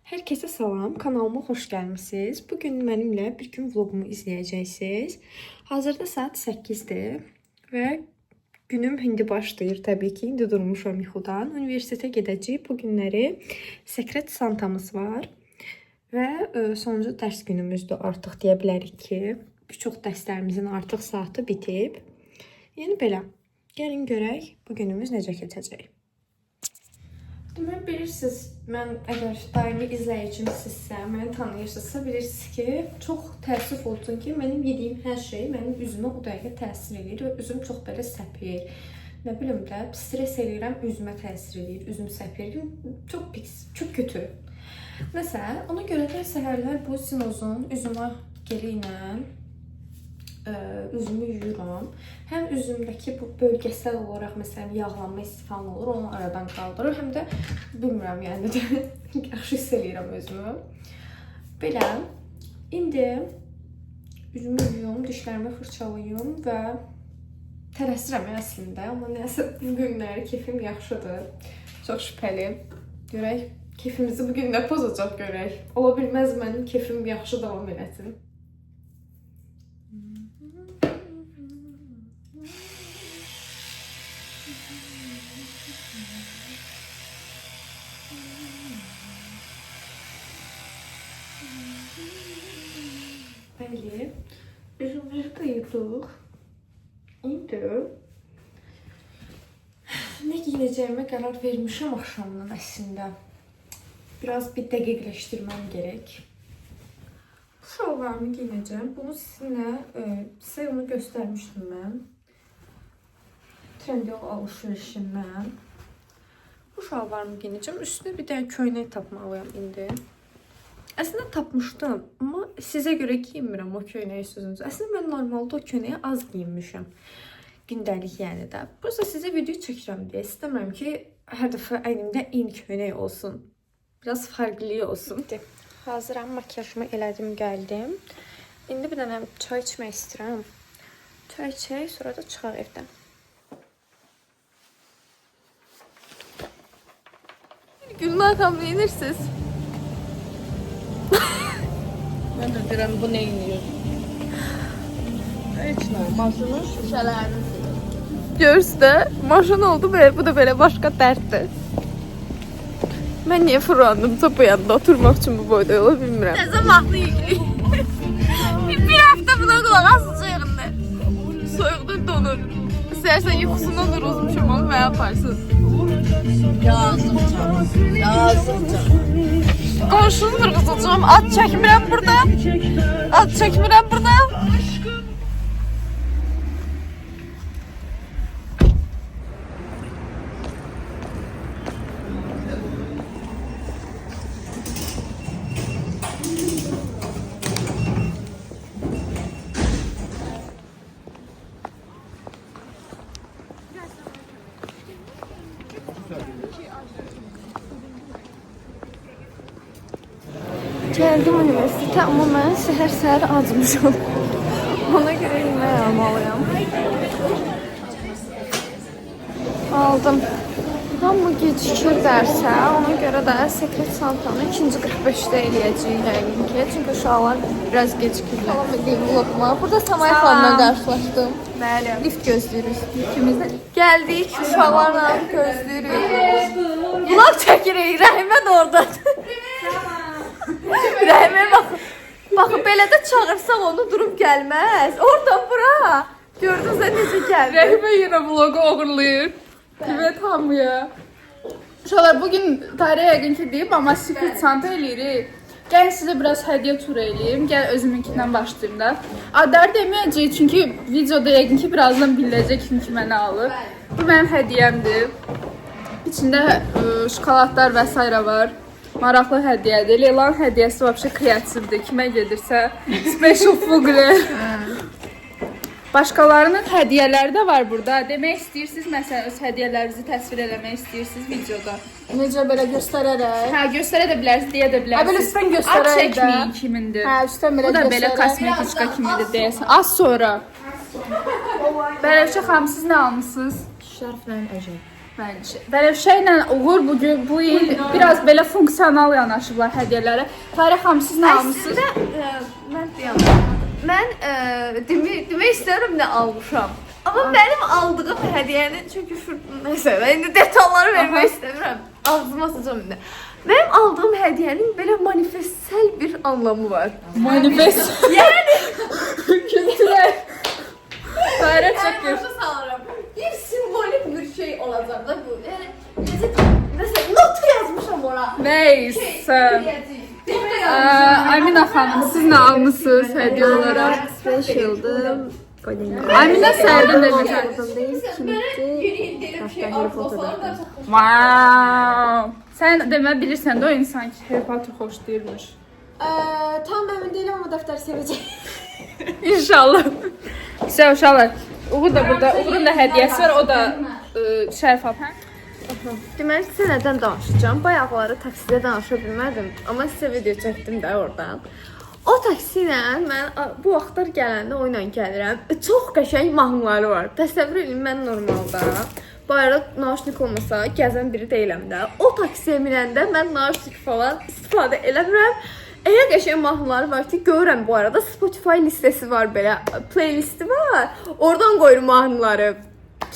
Herkese salam, kanalıma xoş gəlmisiniz. Bugün mənimlə bir gün vlogumu izləyəcəksiniz. Hazırda saat 8-dir və günüm indi başlayır təbii ki. İndi durmuşam yuxudan. Universitetə gedəcəyik. Bu günləri Secret Santamız var və sonuncu dərs günümüzdür artıq deyə bilərik ki. Bir çox dərslərimizin artıq saatı bitib. Yəni belə. Gəlin görək bu günümüz necə keçəcək. Demək bilirsiniz, mən əgər daimi izləyicimsinizsə, məni tanıyırsınızsa bilirsiniz ki, çox təəssüf olsun ki, mənim yediyim hər şey mənim üzümə o dəqiqə təsir edir və üzüm çox belə səpir. Nə bilim də, stres eləyirəm, üzümə təsir edir, üzüm səpir. Çox pis, çox kötü. Nəsə, ona görə də səhərlər bu Sinozun üzümə geli ilə üzümü yuyuram. Həm üzümdəki bu bölgesel olaraq məsələn yağlanma istifam olur, onu aradan qaldırır. Həm də bilmirəm, yəni də yaxşı hiss eləyirəm özümü. Belə. İndi üzümü yuyum, dişlərimi fırçalayım və tələsirəm əslində, amma nəsə bu günləri keyfim yaxşıdır. Çox şübhəli. Görək keyfimizi bu gün də pozacaq görək. Ola bilməz mənim keyfim yaxşı davam eləsin. Bəli, üzümləri də yudduq. İndi nə giyinəcəyimə qərar vermişəm axşamdan əslində. Biraz bir dəqiqləşdirməm gerek. Bu şalvarımı giyinəcəm. Bunu sizə onu göstərmişdim mən. Trendyol alışverişindən. Bu şalvarımı giyinəcəm. Üstünə bir dənə köynək tapmalıyam indi. Əslində tapmışdım, amma sizə görə giyinmirəm o köynəyi sözünüzü. Əslində mən normalda o köynəyi az giyinmişəm. Gündəlik yəni də. Bursa sizə video çəkirəm deyə istəmirəm ki, hər dəfə əynimdə eyni köynək olsun. Biraz fərqli olsun. Hazıram, makyajımı elədim, gəldim. İndi bir dənə çay içmək istəyirəm. Çay içək, sonra da çıxaq evdən. Gülnar xanım, nə edirsiniz? Ben de diyorum bu ne iniyor? Hiç ne? Maşının şişelerini sildim. Görsün de maşın oldu böyle, bu da böyle başka derttir. Ben niye fırlandım bu yanında oturmak için bu boyda yola bilmirəm. Ne zamanlı ilgili? bir hafta buna kulak asıl soyuğunda. Soyuqdan donur. İstersen yuxusundan da uzmuşum onu və yaparsın. Yazım canım. Yazım canım. Qonşunuzdur qızılcığım, at çəkmirəm burada. At çəkmirəm burada. Gəldim universitetə, amma mən səhər acmışam. Ona görə yemək almalıyam. Aldım. Amma gecikir dərsə, ona görə də Secret Santanı 2:45-də eləyəcəyik yəqin ki. Çünki uşaqlar biraz gecikirlər. Salam edeyim vloguma. Burada Samay xanımla qarşılaşdım. Bəli. Lift gözləyirik ikimiz də. Gəldik, uşaqlarla gözləyirik. Vlog çəkirik, Rəhimə də oradadır. Rəhimə baxın, belə də çağırsaq onu durub gəlməz. Oradan bura. Gördünüz də necə gəldi. Rəhimə yenə vlogu oğurlayır. Evet hamıya. Uşaqlar bugün tarih yəqin ki deyib, amma Secret Santa eləyirik. Gəlin sizə biraz hədiyyə turu eləyim. Gəl özümünkindən başlayayım da. Adlar deməyəcək çünki videoda yəqin ki birazdan biləcək kim ki mənə alıb. Bu mənim hədiyyəmdir. İçində şokoladlar və s. var. Maraqlı hədiyyədir. Leylan hədiyyəsi vəbşə kreativdir. Kimə gedirsə special fugler. Başqalarının hədiyyələri də var burada. Demək istəyirsiniz, məsələn, öz hədiyyələrinizi təsvir eləmək istəyirsiniz videoda. Necə belə göstərərək? Hə, göstərə də bilərsiniz, deyə də bilərsiniz. Belə üstdən göstərərək Ad çəkməyin kimindir. Hə, üstdən belə Bu da göstərərək. belə kosmetika kimidir deyəsən. Az sonra. Bəlövşə xanım, siz nə almışsınız? Şərflə əcəb. Belə şeylə Uğur bu il biraz belə funksional yanaşıblar hədiyyələrə. Tarix xanım siz nə almısınız? Mən deyəm. Mən demək istəyirəm nə almışam. Amma mənim aldığım hədiyyənin çünki nəsə, mən indi detalları vermək istəmirəm. Ağzıma atacağım indi. Mənim aldığım hədiyyənin belə manifestsel bir anlamı var. Manifest. Yəni Kültürel. Tarih çəkir. başa salıram. Bir simvolik bir şey olacaq da bu. Yəni mesela not yazmışam ora. Neyse. Amina xanım siz nə almısınız hədiyyə olaraq? Special'dı. Amina sərdən də bir Wow. Sən demə bilirsən də o insan ki, Harry Potter xoşlayırmış. Tam emin değilim ama defter sevecek. İnşallah. Güzel uşaqlar. Uğur da burada. Uğurun da hədiyyəsi var. O da Şərif abla. Deməli sizə nədən danışacağam? Bayaqları taksidə danışa bilmədim, amma sizə video çəkdim də oradan. O taksi ilə mən bu vaxtlar gələndə o ilə gəlirəm. Çox qəşəng mahnıları var. Təsəvvür edin mən normalda bayaq nauşnik olmasa gəzən biri deyiləm də. O taksiyə minəndə mən nauşnik falan istifadə eləmirəm. Elə qəşəng mahnıları var ki, görürəm bu arada Spotify listəsi var belə, playlisti var. Oradan qoyuram mahnıları.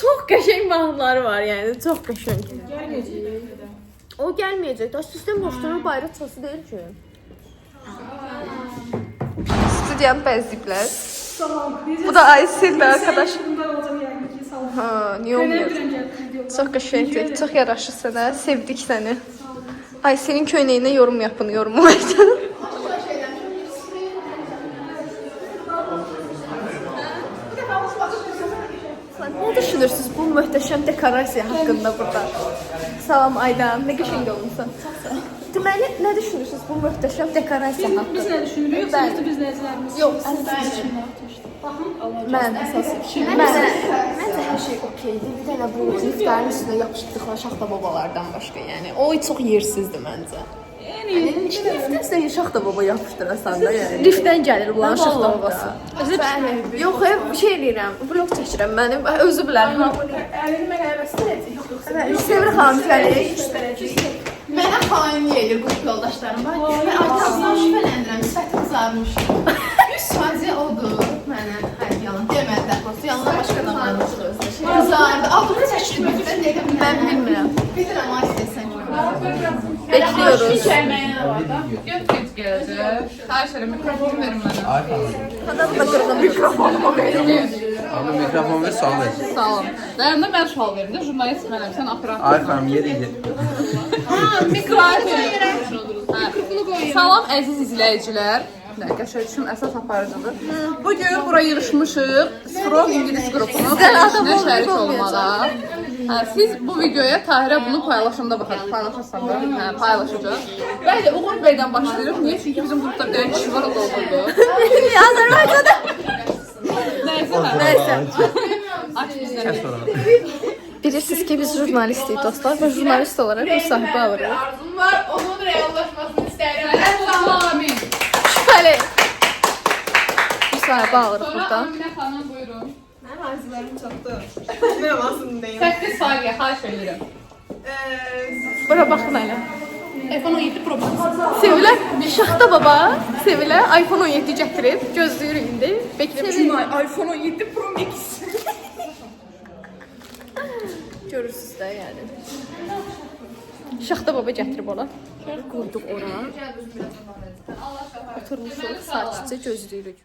Çox qəşəng mahnıları var, yəni çox qəşəng. Gəlməyəcək. O gəlməyəcək. Da sistem boşluğu bayrağı çalsı deyil ki. Studiyanı bəzliblər. Bu da Aysel'dir arkadaş. Ha, niye olmuyor? Çok qəşəngdir. Çox yaraşır sənə. Sevdik səni. Aysel'in köynəyinə yorum yapın, yorumlayın. Ne düşünürsünüz bu möhtəşəm dekorasiya haqqında burada? Salam Aydan, nə qəşəng olmusan. Deməli, nə düşünürsünüz bu möhtəşəm dekorasiya haqqında? Biz nə düşünürük? Yoxsa biz nəzərimiz? Yox, mən əsasım. Məncə hər şey okeydir. Bir dənə bu liftlərin üstünə yapışdırdıqları şaxta babalardan başqa, yəni o çox yersizdir məncə. Yəni liftdən sən şaxta baba yapışdırasan da, yəni. Liftdən gəlir bunların şaxta babası. Yox, şey eləyirəm, vlog çəkirəm mənim, özü bilər. Əlini mənə bəstələcək. Sevir xanım gəlir. Mənə xain yelir qrup yoldaşlarım var. Mən artasından şübhələndirəm, sifətim qızarmış. 100% odur mənə. Hayır, yalan demədilər. Yalan başqa da mənə. Qızardı. Abla çəkdi birdən dedim. Mən bilmirəm. Bilirəm, ay istəsən ki. Bekliyoruz. Göt gələcək. Xahiş edirəm mikrofonu verin mənə. Kanalda qırğın mikrofonu Abi mikrofon ver, sual ver. Sağ olun. Dayanda mən sual verim də, jurnalist mənəm, sən operatör. Arif hanım, yedi. Salam əziz izləyicilər. Qəşəng üçün əsas aparıcıdır. Bugün bura yığışmışıq. Sprog İngilis qrupunun xərcində şərik olmağa. Siz bu videoya Tahirə bunu paylaşımda baxın. Paylaşırsan da, paylaşacaq. Bəli, Uğur bəydən başlayırıq. Niyə? Çünki bizim qrupda bir dənə kişi var, o da olurdu. Azərbaycanda. Nəysə. Aç bizlərə. Bilirsiniz ki biz jurnalistik dostlar ve jurnalist olarak bu sahibi alırıq. Arzum var, onun reallaşmasını istəyirəm. Amin. Şüpheli. Bu sahibi alırıq buradan. Aminə xanım buyurun. Mənim arzularım çoxdur. Bilmirəm aslında deyim. 8 saniyə, xahiş edirəm. Bura baxın hələ. iPhone 17 Pro Max. Sevilə Şaxta baba, Sevilə iPhone 17 gətirib, gözləyirik indi. Bekləyirik. iPhone 17 Pro Max. Görürsüz də yəni. Şaxta baba gətirib ola. Qoyduq ora. Oturmuşuq, sakitcə gözləyirik.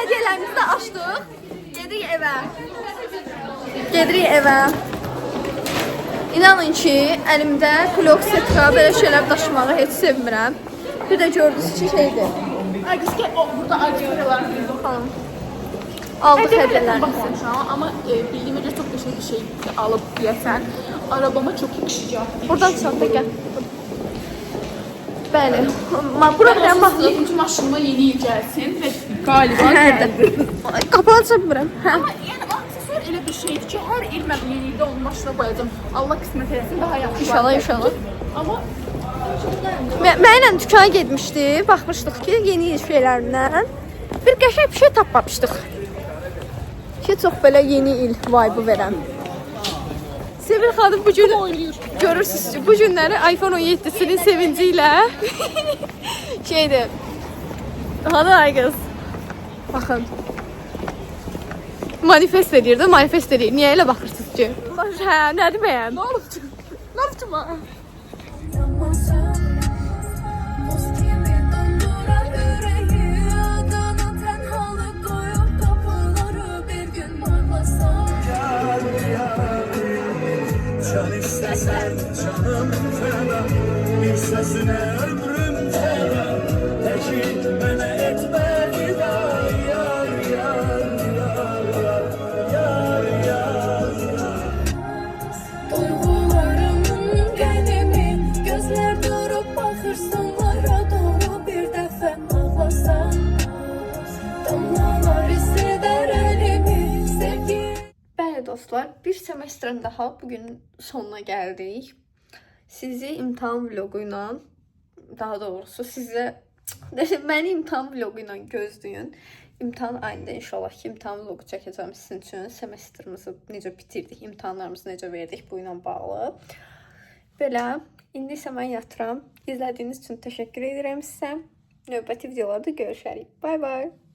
Hədiyyələrimizi də açdıq. Gedirik evə. Gedirik evə. İnanın ki, əlimdə klok setka, belə şeylər daşımağı heç sevmirəm. Bir də gördünüz ki, şeydir. Burada ayrıcalarımız Baxalım. Aldıq hədiyyələrimizi. baxmamışam, amma bildiyim üzrə çox qəşəng bir şey alıb deyəsən. Arabama çox yakışacaq. Buradan çıxaq da gəl. Bəli. Problem mahnı. Ikinci maşınıma yeni il gəlsin və qaliba gəldi. Qapını aça bilmirəm. Hə. Amma yəni aksesuar elə bir şeydir ki, hər il mən yeni ildə onun başına qoyacağam. Allah qismət etsin, daha yaxşı. İnşallah, inşallah. Amma Mənlə dükana getmişdi. Baxmışdıq ki, yeni il şeylərindən bir qəşəng bir şey tapmamışdıq. Ki, çox belə yeni il vibe verən. Sevil xanım bu gün görürsünüz ki, bu günləri iPhone 17-sinin sevinci ilə şeydir. Hanı ay qız? Baxın. Manifest edir də, manifest edir. Niyə elə baxırsınız ki? Hə, nədir bəyəm? nə olub ki? Nə olub ki? Can istesen canım fena, bir sesine ömrüm fena. Teşitmene etme yar yar yar yar yar yar yar. Duygularımın qənimi, gözlər durub baxır sonlara doğru bir dəfə ağlasan. Damlalar hisseder əlimi, sevgi. Bəli dostlar, bir semestrin daha bugün sonuna gəldik. Sizi imtahan vlogu ilə, daha doğrusu məni imtahan vlogu ilə gözləyin. İmtahan ayında inşallah ki, imtahan vlogu çəkəcəm sizin üçün. Semestrimizi necə bitirdik, imtahanlarımızı necə verdik bu ilə bağlı. Belə, indi isə mən yatıram. İzlədiyiniz üçün təşəkkür edirəm sizə. Növbəti videolarda görüşərik. Bye bye.